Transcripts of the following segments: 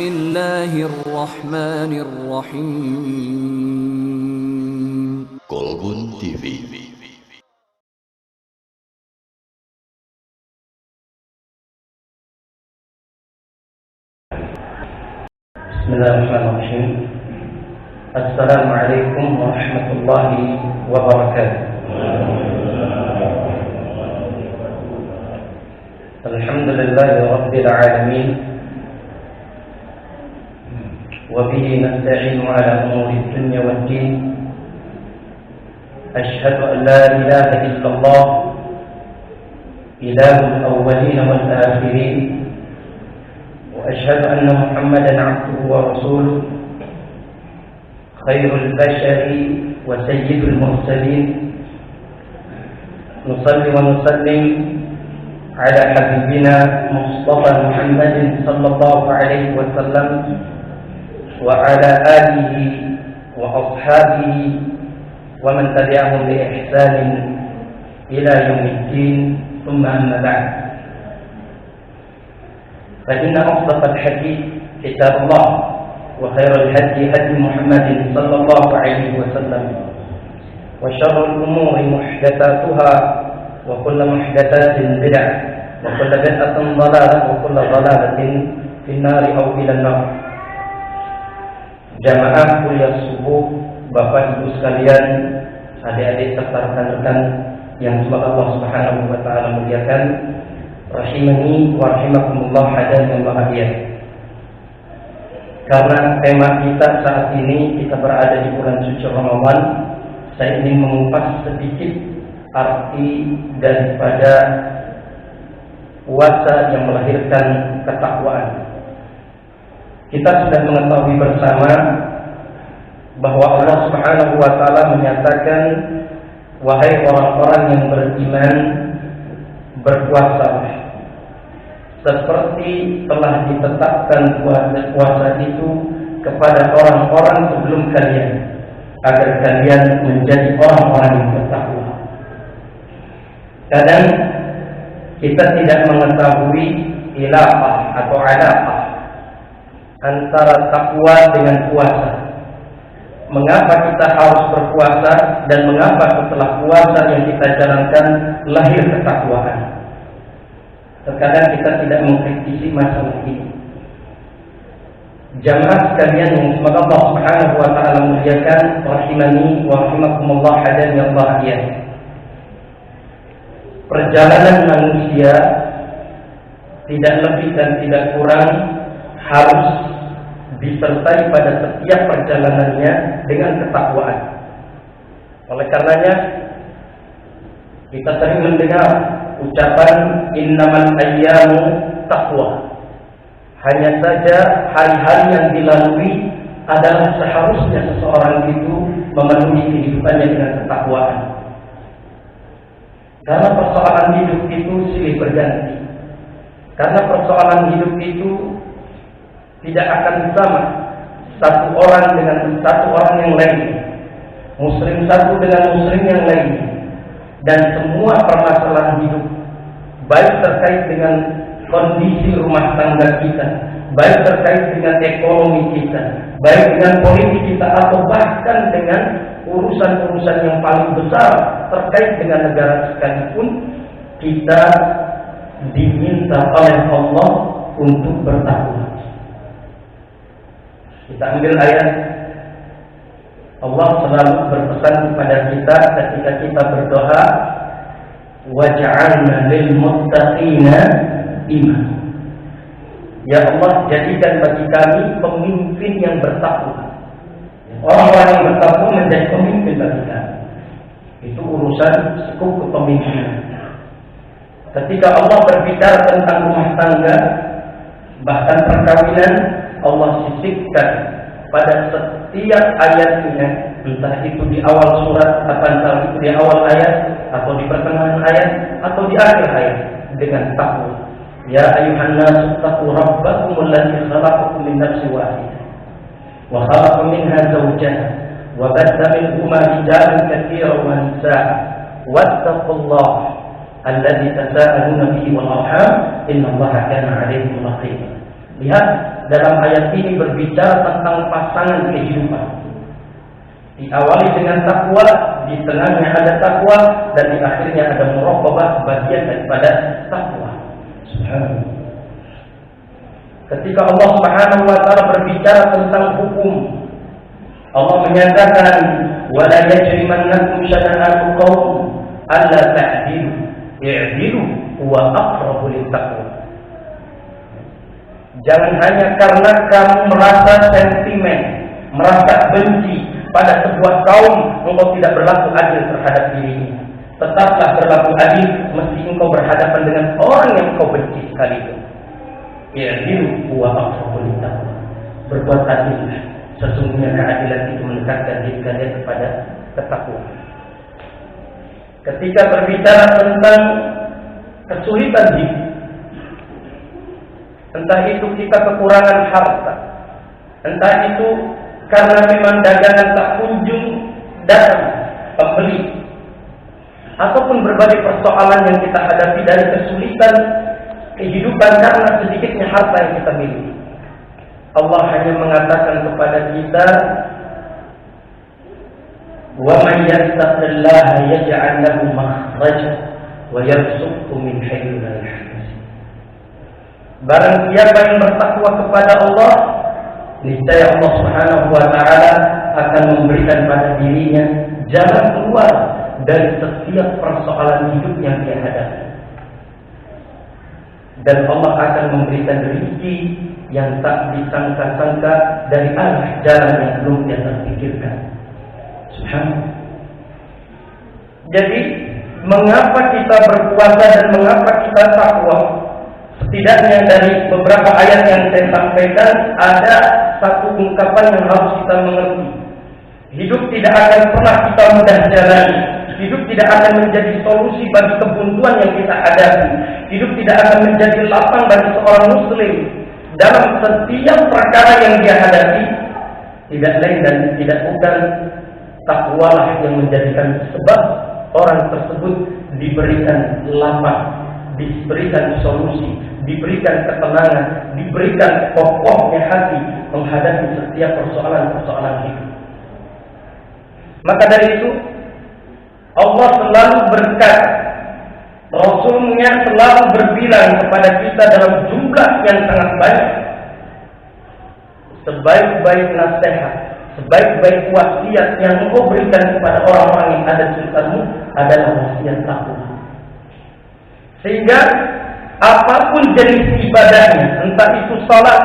Bismillahirrahmanirrahim. Kolbun TV. Bismillahirrahmanirrahim. Assalamualaikum warahmatullahi wabarakatuh. Alhamdulillahi rabbil alamin. Wa bihi nasta'inu ala umuri dunya waddin. Ashhadu an la ilaha illallah ilahul awwalin wal akhirin. وأشهد أن محمدا عبده ورسوله خير البشر وسيد المرسلين نصلي ونسلم على حبيبنا مصطفى محمد صلى الله عليه وسلم وعلى آله وأصحابه ومن تبعهم بإحسان إلى يوم الدين ثم أما بعد فإن أصدق الحديث كتاب الله وخير الهدي هدي محمد صلى الله عليه وسلم وشر الأمور محدثاتها وكل محدثات بدعة وكل بدعة ضلالة وكل ضلالة في النار أو إلى النار. Jamaah kuliah subuh, Bapak Ibu sekalian, adik-adik serta rekan-rekan yang semoga Allah Subhanahu wa taala muliakan. Rahimani wa rahimakumullah hadan yang bahagia. Karena tema kita saat ini kita berada di bulan suci Ramadan, saya ingin mengupas sedikit arti daripada puasa yang melahirkan ketakwaan. Kita sudah mengetahui bersama bahwa Allah Subhanahu wa taala menyatakan, wahai orang-orang yang beriman, berpuasalah seperti telah ditetapkan puasa itu kepada orang-orang sebelum kalian, agar kalian menjadi orang-orang yang bertakwa. Kadang kita tidak mengetahui ilaqah atau alaqah antara takwa dengan puasa. Mengapa kita harus berpuasa dan mengapa setelah puasa yang kita jalankan lahir ketakwaan? Terkadang kita tidak mengkritisi masalah ini. Jamaah sekalian yang semoga Allah Subhanahu wa taala muliakan, rahimani wa rahimakumullah hadan yang bahagia. Perjalanan manusia tidak lebih dan tidak kurang harus disertai pada setiap perjalanannya dengan ketakwaan. Oleh karenanya kita sering mendengar ucapan innamal ayyamu taqwa. Hanya saja hari-hari yang dilalui adalah seharusnya seseorang itu memenuhi kehidupannya dengan ketakwaan. Karena persoalan hidup itu silih berganti. Karena persoalan hidup itu tidak akan sama satu orang dengan satu orang yang lain, muslim satu dengan muslim yang lain, dan semua permasalahan hidup, baik terkait dengan kondisi rumah tangga kita, baik terkait dengan ekonomi kita, baik dengan politik kita, atau bahkan dengan urusan-urusan yang paling besar terkait dengan negara sekalipun, kita diminta oleh Allah untuk bertakwa. Kita ambil ayat, Allah selalu berpesan kepada kita ketika kita berdoa, waj'alna lil muttaqina imama. Ya Allah, jadikan bagi kami pemimpin yang bertakwa. Orang-orang yang bertakwa menjadi pemimpin bagi kami. Itu urusan sekup kepemimpinan. Ketika Allah berbicara tentang rumah tangga, bahkan perkawinan, Allah sisipkan pada setiap ayatnya, entah itu di awal surat, entah itu di awal ayat, atau di pertengahan ayat, atau di akhir ayat, dengan takwa. Ya ayuhan nasu taqu rabbakum alladzi khalaqakum min nafsin wahidah wa khalaqa minha zawjaha wa batha minhuma rijalan katsiran wa nisaa'a wattaqullaha alladzi tasaaluna bihi wal arham innallaha kana 'alaykum raqiba. Lihat, dalam ayat ini berbicara tentang pasangan kehidupan. Diawali dengan takwa, di tengahnya ada takwa, dan di akhirnya ada muraqabah, bagian daripada takwa. Subhanallah. Ketika Allah Subhanahu wa taala berbicara tentang hukum, Allah menyatakan, "Wala yajrimannakum syana'anu qaum alla ta'dilu, i'dilu huwa aqrabu lit-taqwa." Jangan hanya karena kamu merasa sentimen, merasa benci pada sebuah kaum, engkau tidak berlaku adil terhadap dirinya. Tetaplah berlaku adil meski engkau berhadapan dengan orang yang engkau benci sekalipun. I'dilu huwa aqrabu lit-taqwa. Berbuat adillah. Sesungguhnya keadilan itu mendekatkan diri kalian kepada ketakwaan. Ketika berbicara tentang kesulitan hidup, entah itu kita kekurangan harta, entah itu karena memang dagangan tak kunjung datang pembeli, ataupun berbagai persoalan yang kita hadapi dari kesulitan kehidupan karena sedikitnya harta yang kita miliki. Allah hanya mengatakan kepada kita, "Wa man yattaqillaha yaj'al lahu makhrajan wa yarzuqhu min haitsu la yahtasib." Barang siapa yang bertakwa kepada Allah, niscaya Allah Subhanahu wa taala akan memberikan pada dirinya jalan keluar dari setiap persoalan hidup yang dia hadapi. Dan Allah akan memberikan rezeki yang tak disangka-sangka dari arah jalan yang belum dia terpikirkan. Subhanallah. Jadi, mengapa kita berpuasa dan mengapa kita takwa? Setidaknya dari beberapa ayat yang saya sampaikan, ada satu ungkapan yang harus kita mengerti. Hidup tidak akan pernah kita mudah jalani. Hidup tidak akan menjadi solusi bagi kebuntuan yang kita hadapi. Hidup tidak akan menjadi lapang bagi seorang muslim dalam setiap perkara yang dia hadapi. Tidak lain dan tidak bukan takwalah yang menjadikan sebab orang tersebut diberikan lapang, diberikan solusi, diberikan ketenangan, diberikan kokohnya hati menghadapi setiap persoalan-persoalan hidup. Maka dari itu Allah selalu berkata, Rasulnya selalu berbilang kepada kita dalam jumlah yang sangat banyak, sebaik-baik nasihat, sebaik-baik wasiat yang engkau berikan kepada orang-orang yang ada di sekitarmu adalah wasiat takwa. Sehingga apapun jenis ibadahnya, entah itu salat,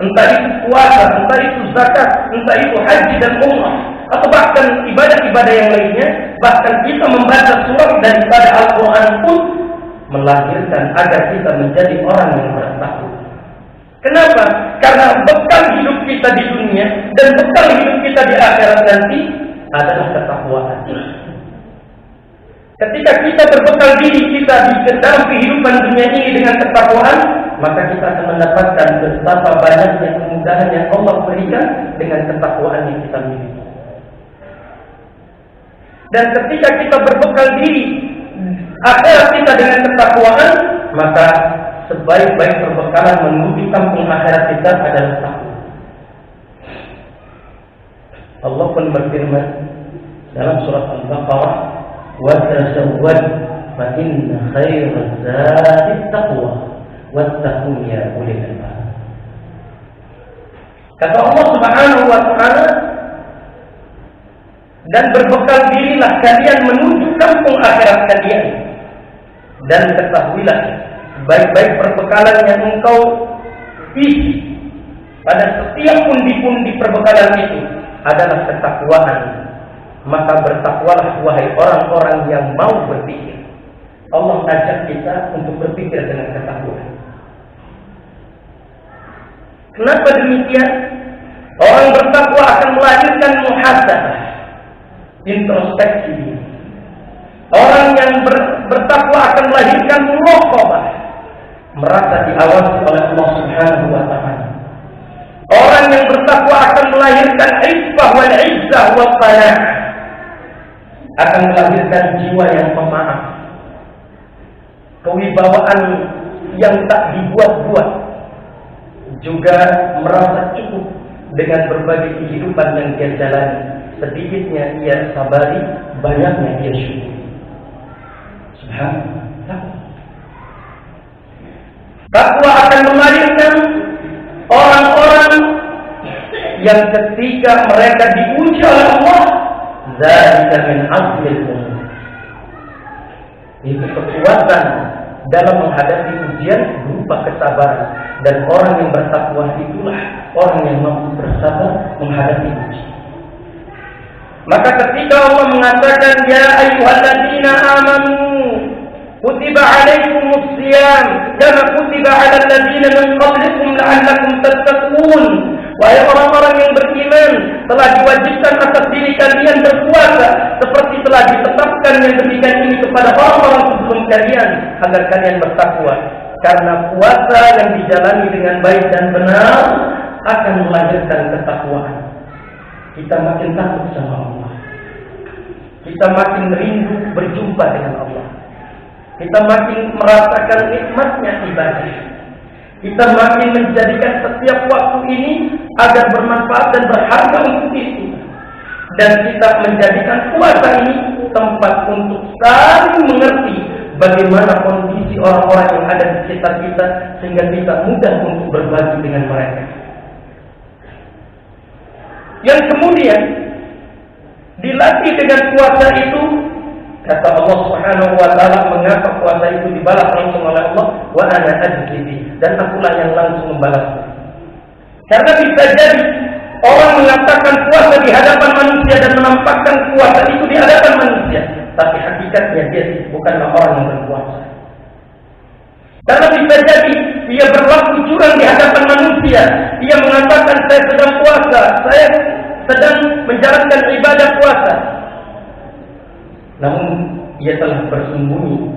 entah itu puasa, entah itu zakat, entah itu haji dan umrah, atau bahkan ibadah-ibadah yang lainnya, bahkan kita membaca surat daripada Al-Quran pun melahirkan agar kita menjadi orang yang bertakwa. Kenapa? Karena bekal hidup kita di dunia dan bekal hidup kita di akhirat nanti adalah ketakwaan. Ketika kita berbekal diri kita di dalam kehidupan dunia ini dengan ketakwaan, maka kita akan mendapatkan betapa banyaknya kemudahan yang Allah berikan dengan ketakwaan yang kita miliki. Dan ketika kita berbekal diri akhirat kita dengan ketakwaan, maka sebaik-baik perbekalan menuju kampung akhirat kita adalah takwa. Allah pun berfirman dalam surat Al-Baqarah, "Wa tazawwad fa inna khairaz zadi taqwa wattaqun ya ulil albab." Kata Allah Subhanahu wa taala, dan berbekal dirilah kalian menuju kampung akhirat kalian, dan ketahuilah baik-baik perbekalan yang engkau isi pada setiap pundi-pundi perbekalan itu adalah ketakwaan. Maka bertakwalah wahai orang-orang yang mau berpikir. Allah ajak kita untuk berpikir dengan ketakwaan. Kenapa demikian? Orang bertakwa akan melahirkan muhasabah, introspeksi. Orang yang bertakwa akan melahirkan muraqabah, merasa diawasi oleh Allah Subhanahu wa taala. Orang yang bertakwa akan melahirkan iffah wal izzah wal qana'ah, akan melahirkan jiwa yang pemaaf, kewibawaan yang tak dibuat-buat, juga merasa cukup dengan berbagai kehidupan yang dia jalani. Sedikitnya ia sabari, banyaknya ia syukuri. Subhanallah. Takwa akan melahirkan orang-orang yang ketika mereka diuji oleh Allah, dzalika min azmil umur. Itu kekuatan dalam menghadapi ujian berupa kesabaran, dan orang yang bertakwa itulah orang yang mampu bersabar menghadapi ujian. Maka ketika Allah mengatakan ya ayyuhalladzina amanu kutiba alaikumus shiyam kama kutiba alal ladzina min qablikum la'allakum tattaqun, wahai orang-orang yang beriman, telah diwajibkan atas diri kalian berpuasa seperti telah ditetapkan yang demikian ini kepada orang-orang sebelum kalian agar kalian bertakwa. Karena puasa yang dijalani dengan baik dan benar akan melahirkan ketakwaan. Kita makin takut sama Allah. Kita makin rindu berjumpa dengan Allah. Kita makin merasakan nikmatnya ibadah. Kita makin menjadikan setiap waktu ini agar bermanfaat dan berharga untuk diri. Dan kita menjadikan puasa ini tempat untuk saling mengerti bagaimana kondisi orang-orang yang ada di sekitar kita, sehingga kita mudah untuk berbagi dengan mereka. Yang kemudian dilatih dengan puasa itu, kata Allah Subhanahu wa taala, mengapa puasa itu dibalas langsung oleh Allah, wa ana ajzi, dan akulah yang langsung membalasnya. Karena bisa jadi orang mengatakan puasa di hadapan manusia dan menampakkan puasa itu di hadapan manusia, tapi hakikatnya dia bukanlah orang yang berpuasa. Karena bisa jadi dia berlaku curang di hadapan manusia. Dia mengatakan saya sedang puasa, saya sedang menjalankan ibadah puasa, namun ia telah bersembunyi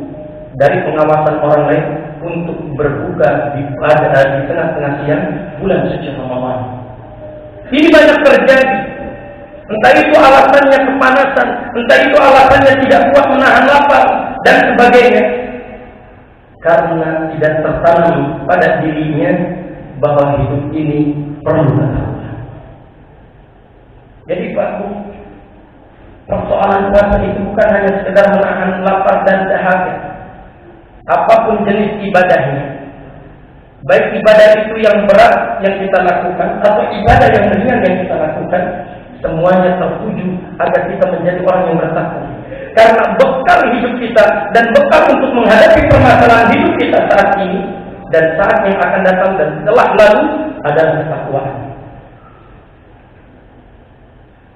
dari pengawasan orang lain untuk berbuka di tengah-tengah siang bulan suci Ramadan. Ini banyak terjadi. Entah itu alasannya kepanasan, entah itu alasannya tidak kuat menahan lapar dan sebagainya, karena tidak tertanam pada dirinya bahwa hidup ini perlu takwa. Jadi Pak, persoalan puasa itu bukan hanya sekedar menahan lapar dan dahaga. Apapun jenis ibadahnya, baik ibadah itu yang berat yang kita lakukan atau ibadah yang ringan yang kita lakukan, semuanya tertuju agar kita menjadi orang yang bertakwa. Karena bekal hidup kita dan bekal untuk menghadapi permasalahan hidup kita saat ini dan saat yang akan datang dan telah lalu adalah ketakwaan.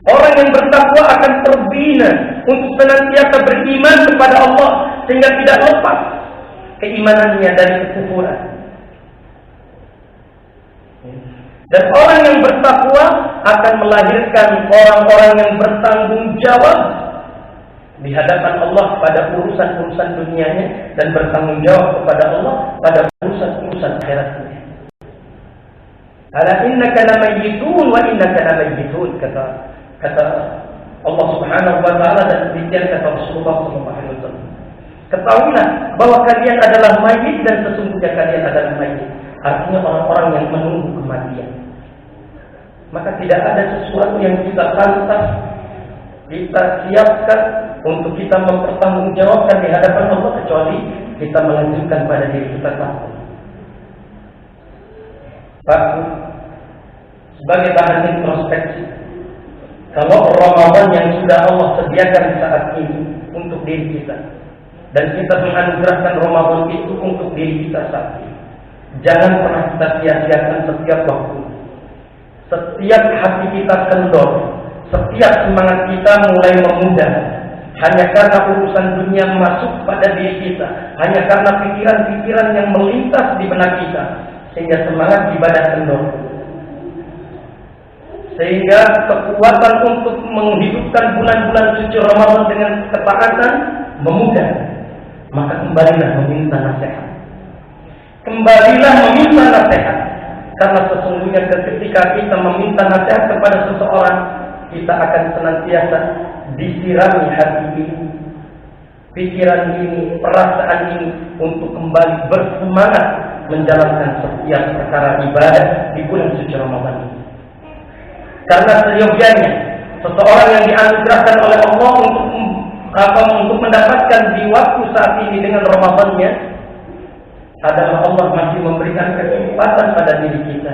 Orang yang bertakwa akan terbina untuk senantiasa beriman kepada Allah sehingga tidak lepas keimanannya dari kekufuran. Dan orang yang bertakwa akan melahirkan orang-orang yang bertanggung jawab di hadapan Allah pada urusan-urusan dunianya dan bertanggung jawab kepada Allah pada urusan-urusan akhiratnya. Ala innaka lamayyitun wa innaka lamayyitun, kata Allah Subhanahu wa taala, dan demikian kata Rasulullah SAW. Ketahuilah bahwa kalian adalah mayit dan sesungguhnya kalian adalah mayit. Artinya orang-orang yang menunggu kematian. Maka tidak ada sesuatu yang kita pantas kita siapkan untuk kita mempertanggungjawabkan di hadapan Allah kecuali kita melanjutkan pada diri kita takwa. Pak, sebagai bahan introspeksi, kalau Ramadan yang sudah Allah sediakan saat ini untuk diri kita, dan kita menganugerahkan Ramadan itu untuk diri kita saat ini, jangan pernah kita sia-siakan setiap waktu. Setiap hati kita kendor, setiap semangat kita mulai memudar, hanya karena urusan dunia masuk pada diri kita, hanya karena pikiran-pikiran yang melintas di benak kita, sehingga semangat ibadah kendor. Sehingga kekuatan untuk menghidupkan bulan-bulan suci Ramadan dengan ketaatan memudar. Maka kembalilah meminta nasihat. Kembalilah meminta nasihat. Karena sesungguhnya ketika kita meminta nasihat kepada seseorang, kita akan senantiasa disirami hati ini, pikiran ini, perasaan ini untuk kembali bersemangat menjalankan setiap perkara ibadah di bulan suci Ramadan ini. Karena seyogianya seseorang yang dianugerahkan oleh Allah untuk mendapatkan di waktu saat ini dengan Ramadannya adalah Allah masih memberikan kesempatan pada diri kita,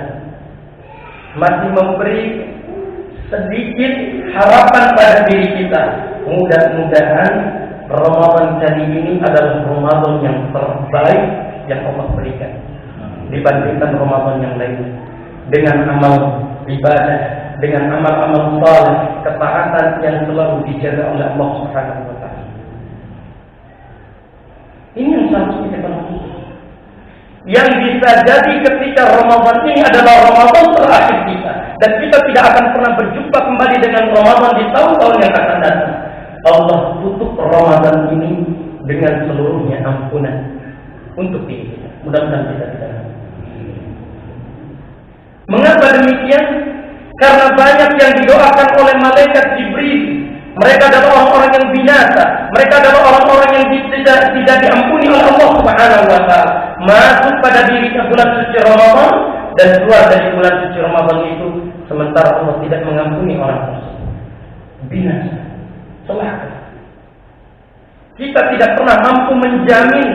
masih memberi sedikit harapan pada diri kita. Mudah-mudahan Ramadan kali ini adalah Ramadan yang terbaik yang Allah berikan dibandingkan Ramadan yang lain, dengan amal ibadah, dengan amal-amal saleh, ketaatan yang selalu dijaga oleh Allah Subhanahu wa taala. Ini yang seharusnya kita lakukan. Yang bisa jadi ketika Ramadan ini adalah Ramadan terakhir kita, dan kita tidak akan pernah berjumpa kembali dengan Ramadan di tahun-tahun yang akan datang. Allah tutup Ramadan ini dengan seluruhnya ampunan untuk diri kita. Mudah-mudahan kita tidak. Mengapa demikian? Karena banyak yang didoakan oleh malaikat Jibril. Mereka adalah orang-orang yang binasa. Mereka adalah orang-orang yang tidak diampuni oleh Allah Subhanahu wa taala. Masuk pada dirinya bulan suci Ramadan dan keluar dari bulan suci Ramadan itu, sementara Allah tidak mengampuni orang tersebut. Binasa. Celaka. Kita tidak pernah mampu menjamin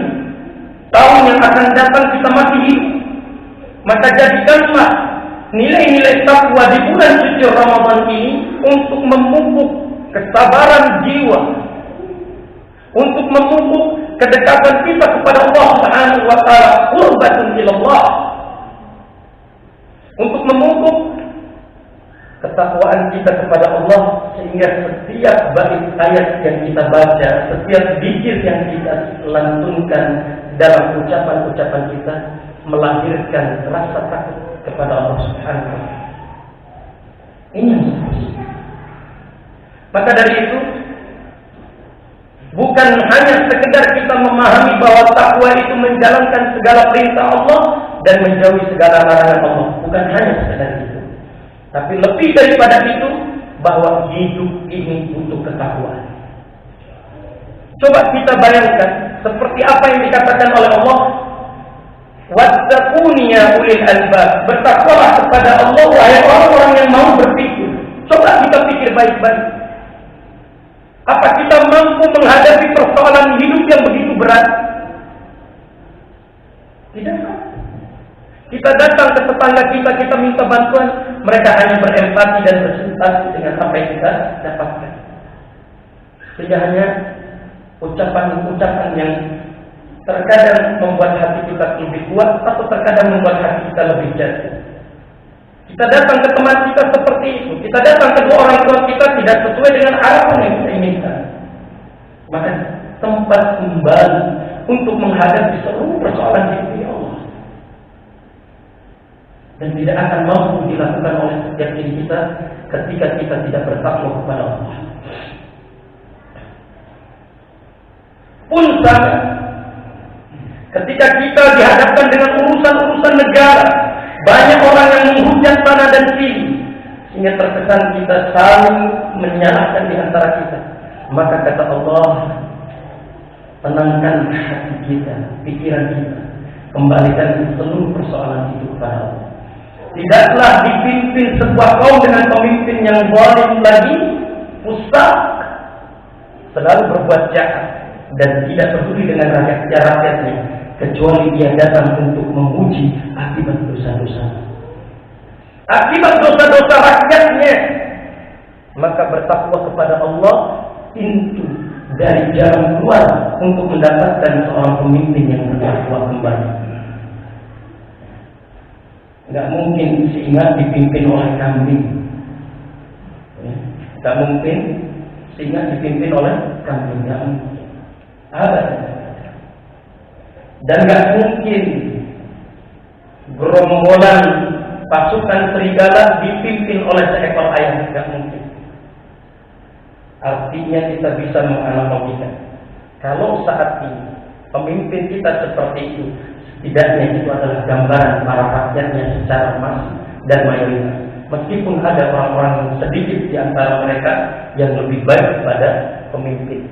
tahun yang akan datang kita masih hidup. Maka jadikanlah nilai-nilai takwa di bulan suci Ramadan ini untuk memupuk kesabaran jiwa, untuk memupuk kedekatan kita kepada Allah Subhanahu wa taala, qurbatun ilallah, untuk memupuk ketakwaan kita kepada Allah, sehingga setiap bait ayat yang kita baca, setiap zikir yang kita lantunkan dalam ucapan-ucapan kita melahirkan rasa takut kepada Allah Subhanahu wa taala. Ini yang seharusnya. Maka dari itu, bukan hanya sekedar kita memahami bahwa takwa itu menjalankan segala perintah Allah dan menjauhi segala larangan Allah. Bukan hanya sekedar itu. Tapi lebih daripada itu, bahwa hidup ini butuh ketakwaan. Coba kita bayangkan seperti apa yang dikatakan oleh Allah, wattaquni ya ulil albab, bertakwalah kepada Allah wahai orang-orang yang mau berpikir. Coba kita pikir baik-baik. Apa kita mampu menghadapi persoalan hidup yang begitu berat? Tidak. Kita datang ke tetangga kita minta bantuan, mereka hanya berempati dan bersimpati dengan apa yang kita dapatkan. Tidak hanya ucapan-ucapan yang terkadang membuat hati kita lebih kuat, atau terkadang membuat hati kita lebih jatuh. Kita datang ke teman kita seperti itu. Kita datang ke dua orang tua kita tidak sesuai dengan harapan yang kita inginkan. Maka tempat kembali untuk menghadapi seluruh persoalan hidup ini Allah. Dan tidak akan mampu dilakukan oleh setiap diri kita ketika kita tidak bertakwa kepada Allah. Pun sama, ketika kita dihadapkan dengan urusan-urusan negara, banyak orang yang menghujat sana dan sini, sehingga terkesan kita saling menyalahkan di antara kita. Maka kata Allah, tenangkan hati kita, pikiran kita, kembalikan seluruh persoalan itu kepada Allah. Tidaklah dipimpin sebuah kaum dengan pemimpin yang zalim lagi, pusat, selalu berbuat jahat dan tidak peduli dengan rakyat-rakyatnya, kecuali dia datang untuk menguji akibat dosa-dosa. Akibat dosa-dosa rakyatnya, maka bertakwa kepada Allah pintu dari jalan keluar untuk mendapatkan seorang pemimpin yang bertakwa kembali. Tidak mungkin singa dipimpin oleh kambing. Tidak mungkin singa dipimpin oleh kambing. Tidak mungkin. Ada. Dan tidak mungkin gerombolan pasukan serigala dipimpin oleh seekor ayam. Tidak mungkin. Artinya kita bisa menganalogikan. Kalau saat ini pemimpin kita seperti itu, setidaknya itu adalah gambaran para rakyatnya secara massif dan mayoritas. Meskipun ada orang-orang yang sedikit di antara mereka yang lebih baik daripada pemimpin.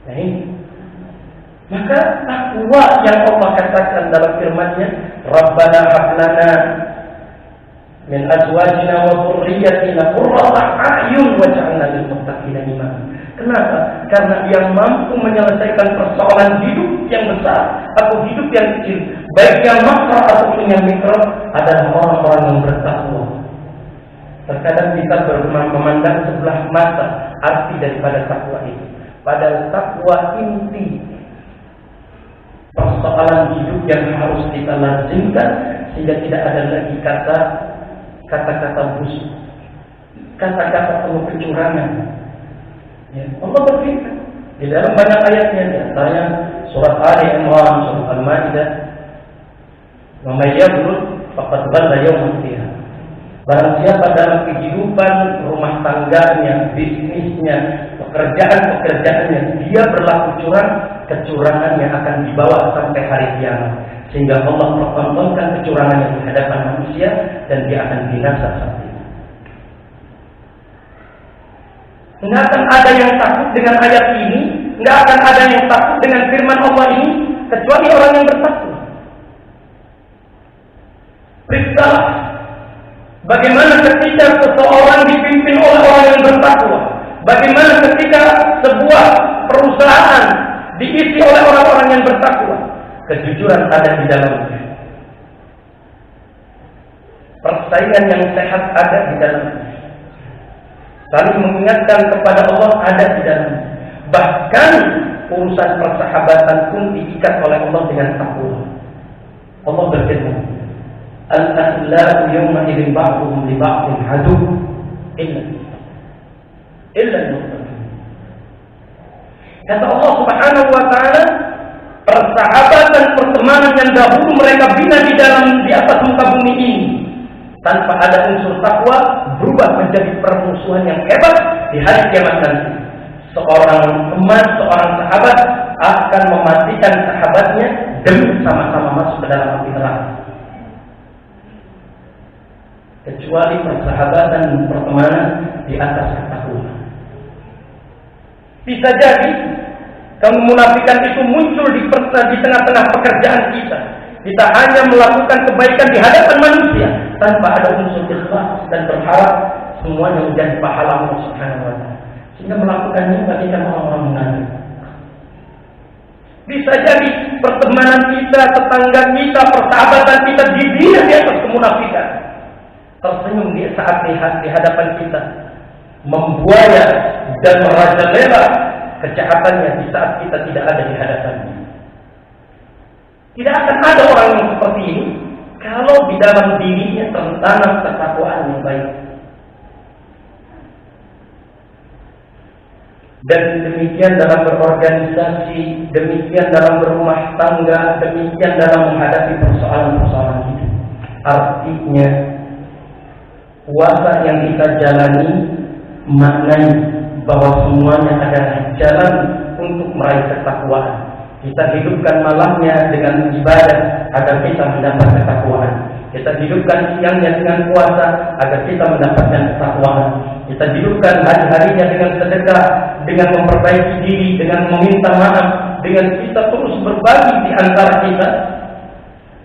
Nah ini. Maka takwa yang Allah katakan dalam firman-Nya, Rabbana hab lana min azwajina wa dhurriyyatina qurrata a'yun waj'alna lil muttaqina imama. Kenapa? Karena yang mampu menyelesaikan persoalan hidup yang besar atau hidup yang kecil, baik yang makro ataupun yang mikro, adalah orang-orang yang bertakwa. Terkadang kita memandang sebelah mata arti daripada takwa itu. Padahal takwa inti persoalan hidup yang harus kita lazimkan, sehingga tidak ada lagi kata-kata busuk, kata-kata penuh kecurangan. Ya, Allah berfirman di dalam banyak ayatnya, di antaranya surat Ali Imran, surat Al-Maidah, "Wa may yaghlul faqad dhalla yawmal qiyamah." Barang siapa dalam kehidupan rumah tangganya, bisnisnya, pekerjaannya, dia berlaku curang, kecurangannya akan dibawa sampai hari kiamat, sehingga Allah mempertontonkan kecurangannya di hadapan manusia dan dia akan binasa saat itu. Nggak akan ada yang takut dengan ayat ini, nggak akan ada yang takut dengan firman Allah ini, kecuali orang yang bertakwa. Periksalah bagaimana ketika seseorang dipimpin oleh orang yang bertakwa, bagaimana ketika sebuah perusahaan diisi oleh orang-orang yang bertakwa, kejujuran ada di dalamnya, persaingan yang sehat ada di dalamnya, saling mengingatkan kepada Allah ada di dalamnya. Bahkan urusan persahabatan pun diikat oleh Allah dengan takwa. Allah berfirman, "Al-akhillau yawma idzin ba'dhum li ba'dhin aduww illa al-muttaqin." Kata Allah Subhanahu wa taala, persahabatan pertemanan yang dahulu mereka bina di atas muka bumi ini, tanpa ada unsur takwa, berubah menjadi permusuhan yang hebat di hari kiamat nanti. Seorang teman, seorang sahabat akan mematikan sahabatnya demi sama-sama masuk ke dalam api neraka. Kecuali persahabatan dan pertemanan di atas ketakwaan. Bisa jadi kemunafikan itu muncul di tengah-tengah pekerjaan kita. Kita hanya melakukan kebaikan di hadapan manusia tanpa ada unsur ikhlas dan berharap semuanya menjadi pahala Allah Subhanahu wa taala. Sehingga melakukannya bagikan orang-orang munafik. Bisa jadi pertemanan kita, tetangga kita, persahabatan kita dibina di atas kemunafikan. Tersenyum di saat di hadapan kita, membuaya dan merajalela kejahatannya di saat kita tidak ada di hadapannya. Tidak akan ada orang yang seperti ini kalau di dalam dirinya tertanam ketakwaan yang baik. Dan demikian dalam berorganisasi, demikian dalam berumah tangga, demikian dalam menghadapi persoalan-persoalan hidup. Artinya, puasa yang kita jalani maknanya bahwa semuanya adalah jalan untuk meraih ketakwaan. Kita hidupkan malamnya dengan ibadah agar kita mendapat ketakwaan. Kita hidupkan siangnya dengan puasa agar kita mendapatkan ketakwaan. Kita hidupkan hari-harinya dengan sedekah, dengan memperbaiki diri, dengan meminta maaf, dengan kita terus berbagi di antara kita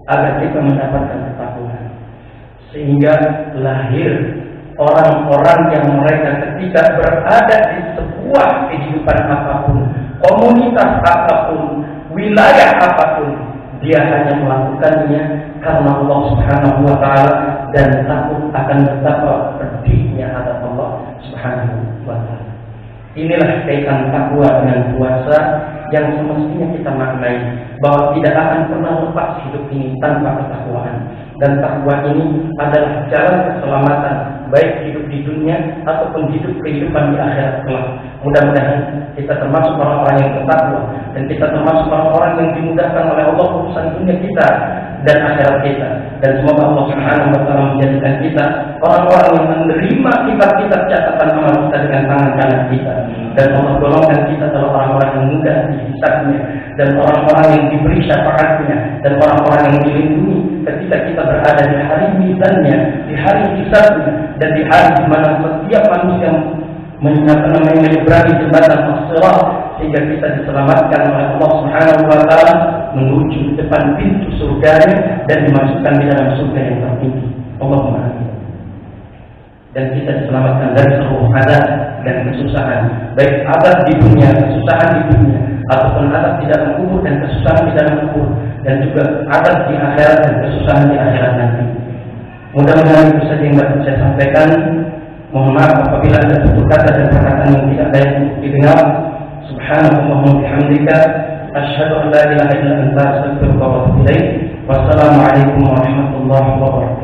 agar kita mendapatkan ketakwaan. Sehingga lahir orang-orang yang mereka ketika berada di sebuah kehidupan apapun, komunitas apapun, wilayah apapun, dia hanya melakukannya karena Allah Subhanahu wa taala dan takut akan betapa pedihnya adab Allah Subhanahu wa taala. Inilah kaitan takwa dengan puasa yang semestinya kita maknai bahwa tidak akan pernah lepas hidup ini tanpa ketakwaan. Dan takwa ini adalah jalan keselamatan, baik hidup di dunia ataupun hidup kehidupan di akhirat kelak. Mudah-mudahan kita termasuk orang-orang yang bertakwa dan kita termasuk orang-orang yang dimudahkan oleh Allah urusan dunia kita dan akhirat kita. Dan semoga Allah Subhanahu wa taala menjadikan kita orang-orang yang menerima kitab-kitab catatan amal kita dengan tangan kanan kita. Dan Allah golongkan kita adalah orang-orang yang mudah dihisabnya dan orang-orang yang diberi syafaatnya dan orang-orang yang dilindungi ketika kita berada di hari mizannya, di hari hisabnya, dan di hari di mana setiap manusia menyeberangi jembatan as-sirat sehingga kita diselamatkan oleh Allah Subhanahu wa taala menuju depan pintu surganya dan dimasukkan di dalam surga yang tertinggi. Allahumma amin. Dan kita diselamatkan dari seluruh azab dan kesusahan, baik azab di dunia, kesusahan di dunia, ataupun azab di dalam kubur dan kesusahan di dalam kubur, dan juga azab di akhirat dan kesusahan di akhirat nanti. Mudah-mudahan itu saja yang dapat saya sampaikan. Mohon maaf apabila ada tutur kata dan perkataan yang tidak baik untuk didengar. Subhanallahumma wa bihamdika asyhadu an la ilaha illa anta astaghfiruka wa atubu ilaik. Wassalamualaikum warahmatullahi wabarakatuh.